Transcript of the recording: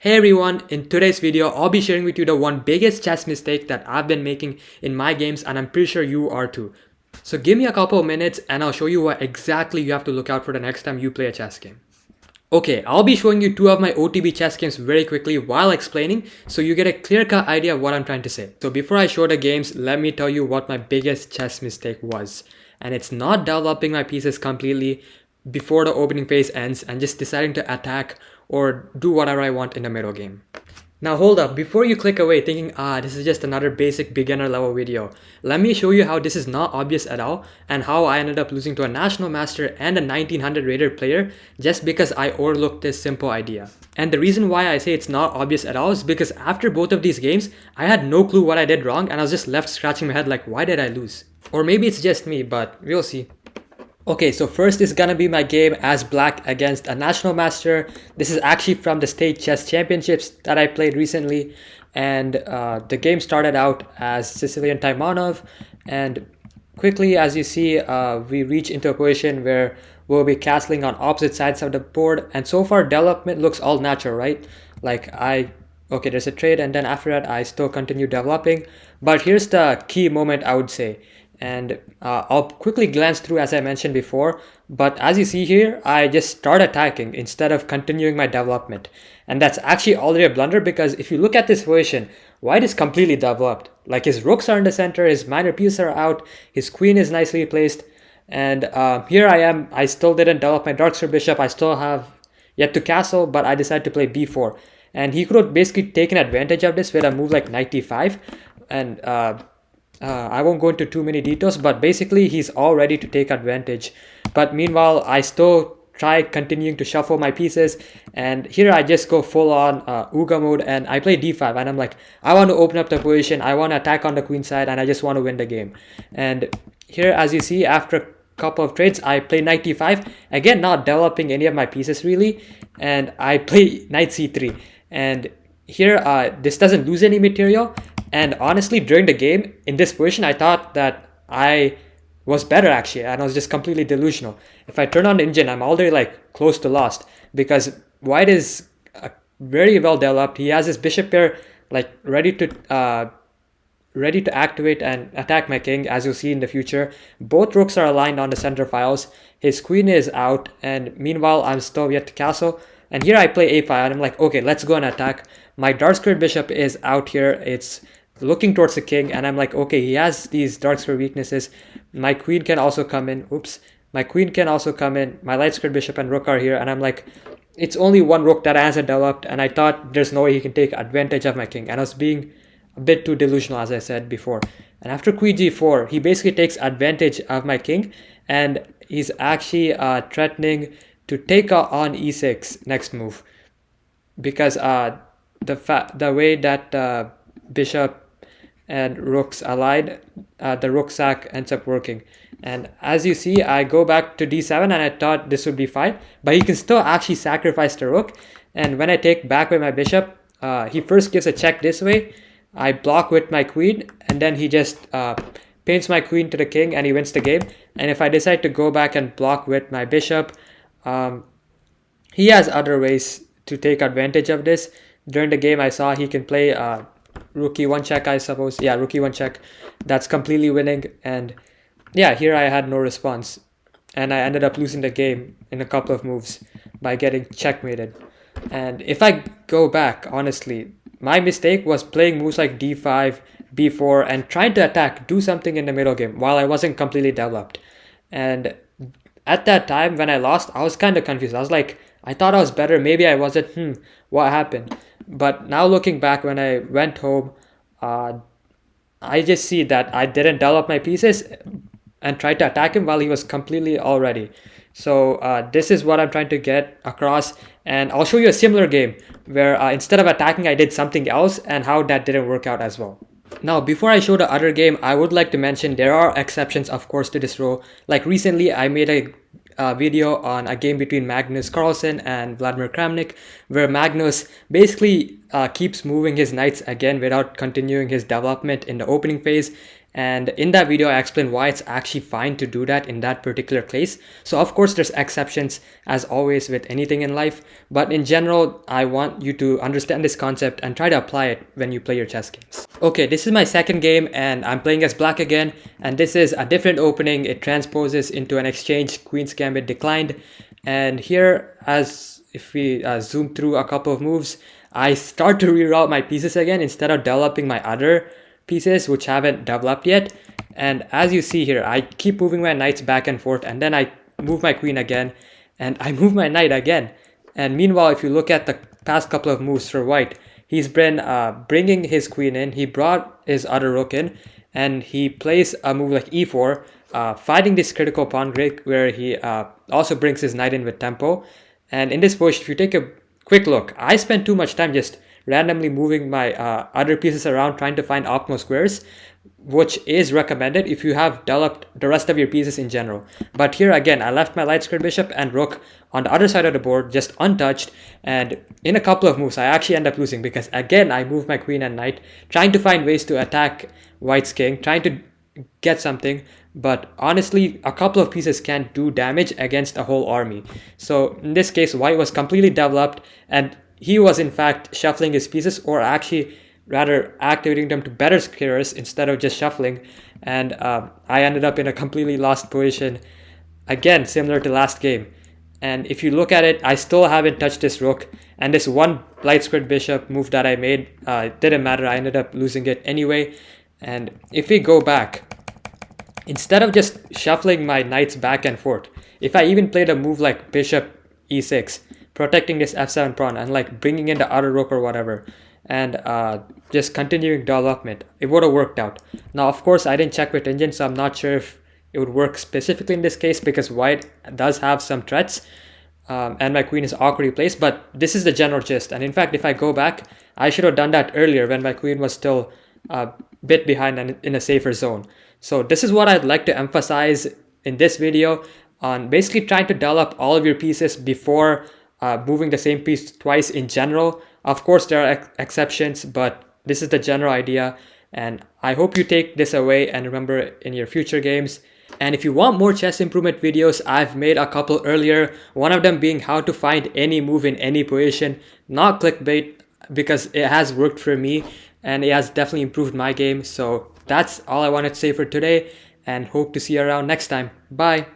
Hey everyone, in today's video, I'll be sharing with you the one biggest chess mistake that I've been making in my games, and I'm pretty sure you are too. So give me a couple of minutes and I'll show you what exactly you have to look out for the next time you play a chess game. Okay, I'll be showing you two of my OTB chess games very quickly while explaining so you get a clear-cut idea of what I'm trying to say. So before I show the games, let me tell you what my biggest chess mistake was. And it's not developing my pieces completely before the opening phase ends and just deciding to attack or do whatever I want in the middle game. Now hold up, before you click away thinking, this is just another basic beginner level video, let me show you how this is not obvious at all and how I ended up losing to a national master and a 1900 rated player just because I overlooked this simple idea. And the reason why I say it's not obvious at all is because after both of these games, I had no clue what I did wrong and I was just left scratching my head like, why did I lose? Or maybe it's just me, but we'll see. Okay, so first is gonna be my game as black against a national master. This is actually from the state chess championships that I played recently, and the game started out as Sicilian Taimanov, and quickly as you see we reach into a position where we'll be castling on opposite sides of the board, and so far development looks all natural, right? Okay, there's a trade, and then after that I still continue developing, but here's the key moment I would say. And I'll quickly glance through as I mentioned before, but as you see here, I just start attacking instead of continuing my development. And that's actually already a blunder because if you look at this position, white is completely developed. Like his rooks are in the center, his minor pieces are out, his queen is nicely placed, and here I am, I still didn't develop my dark square bishop, I still have yet to castle, but I decided to play b4. And he could have basically taken advantage of this with a move like knight d5, and I won't go into too many details, but basically he's all ready to take advantage. But meanwhile, I still try continuing to shuffle my pieces, and here I just go full on Uga mode and I play d5, and I'm like, I want to open up the position, I want to attack on the queen side, and I just want to win the game. And here as you see, after a couple of trades, I play knight d5, again not developing any of my pieces really, and I play knight c3. And here this doesn't lose any material. And honestly, during the game, in this position, I thought that I was better actually, and I was just completely delusional. If I turn on the engine, I'm already like close to lost because white is very well developed. He has his bishop pair like ready to activate and attack my king, as you'll see in the future. Both rooks are aligned on the center files. His queen is out, and meanwhile, I'm still yet to castle. And here I play a5, and I'm like, okay, let's go and attack. My dark square bishop is out here. It's looking towards the king, and I'm like, okay, he has these dark square weaknesses. My queen can also come in. Oops. My queen can also come in. My light square bishop and rook are here, and I'm like, it's only one rook that hasn't developed, and I thought there's no way he can take advantage of my king. And I was being a bit too delusional, as I said before. And after queen g4, he basically takes advantage of my king, and he's actually threatening to take on e6 next move, because the way that bishop and rooks allied, the rook sack ends up working. And as you see, I go back to d7, and I thought this would be fine, but he can still actually sacrifice the rook. And when I take back with my bishop, he first gives a check this way. I block with my queen, and then he just paints my queen to the king, and he wins the game. And if I decide to go back and block with my bishop, he has other ways to take advantage of this. During the game, I saw he can play rook e1 check, I suppose. Yeah, rook e1 check. That's completely winning. And yeah, here I had no response, and I ended up losing the game in a couple of moves by getting checkmated. And if I go back, honestly, my mistake was playing moves like d5, b4, and trying to attack, do something in the middle game while I wasn't completely developed. And at that time when I lost, I was kind of confused. I was like, I thought I was better, maybe I wasn't, what happened? But now looking back, when I went home, I just see that I didn't develop my pieces and tried to attack him while he was completely all ready. So this is what I'm trying to get across, and I'll show you a similar game where instead of attacking, I did something else, and how that didn't work out as well. Now, before I show the other game, I would like to mention there are exceptions, of course, to this rule. Like recently, I made a video on a game between Magnus Carlsen and Vladimir Kramnik, where Magnus basically keeps moving his knights again without continuing his development in the opening phase. And in that video, I explained why it's actually fine to do that in that particular case. So of course, there's exceptions as always with anything in life. But in general, I want you to understand this concept and try to apply it when you play your chess games. Okay, this is my second game and I'm playing as black again. And this is a different opening. It transposes into an exchange, Queen's Gambit declined. And here, as if we zoom through a couple of moves, I start to reroute my pieces again instead of developing my other pieces which haven't developed yet. And as you see here, I keep moving my knights back and forth, and then I move my queen again and I move my knight again. And meanwhile, if you look at the past couple of moves for white, he's been bringing his queen in, he brought his other rook in, and he plays a move like e4, fighting this critical pawn break where he also brings his knight in with tempo. And in this position, if you take a quick look, I spent too much time just randomly moving my other pieces around trying to find optimal squares, which is recommended if you have developed the rest of your pieces in general. But here again, I left my light squared bishop and rook on the other side of the board just untouched, and in a couple of moves I actually end up losing because again I move my queen and knight trying to find ways to attack white's king, trying to get something, but honestly a couple of pieces can't do damage against a whole army. So in this case, white was completely developed and he was in fact shuffling his pieces, or actually rather activating them to better squares instead of just shuffling. And I ended up in a completely lost position, again similar to last game. And if you look at it, I still haven't touched this rook, and this one light squared bishop move that I made didn't matter. I ended up losing it anyway. And if we go back, instead of just shuffling my knights back and forth, if I even played a move like bishop e6, protecting this f7 pawn and like bringing in the other rook or whatever, and just continuing development, it would have worked out. Now of course I didn't check with engine, so I'm not sure if it would work specifically in this case because white does have some threats, and my queen is awkwardly placed, but this is the general gist. And in fact, if I go back, I should have done that earlier when my queen was still a bit behind and in a safer zone. So this is what I'd like to emphasize in this video, on basically trying to develop all of your pieces before moving the same piece twice in general. Of course, there are exceptions, but this is the general idea. And I hope you take this away and remember it in your future games. And if you want more chess improvement videos, I've made a couple earlier. One of them being how to find any move in any position, not clickbait, because it has worked for me and it has definitely improved my game. So that's all I wanted to say for today, and hope to see you around next time. Bye.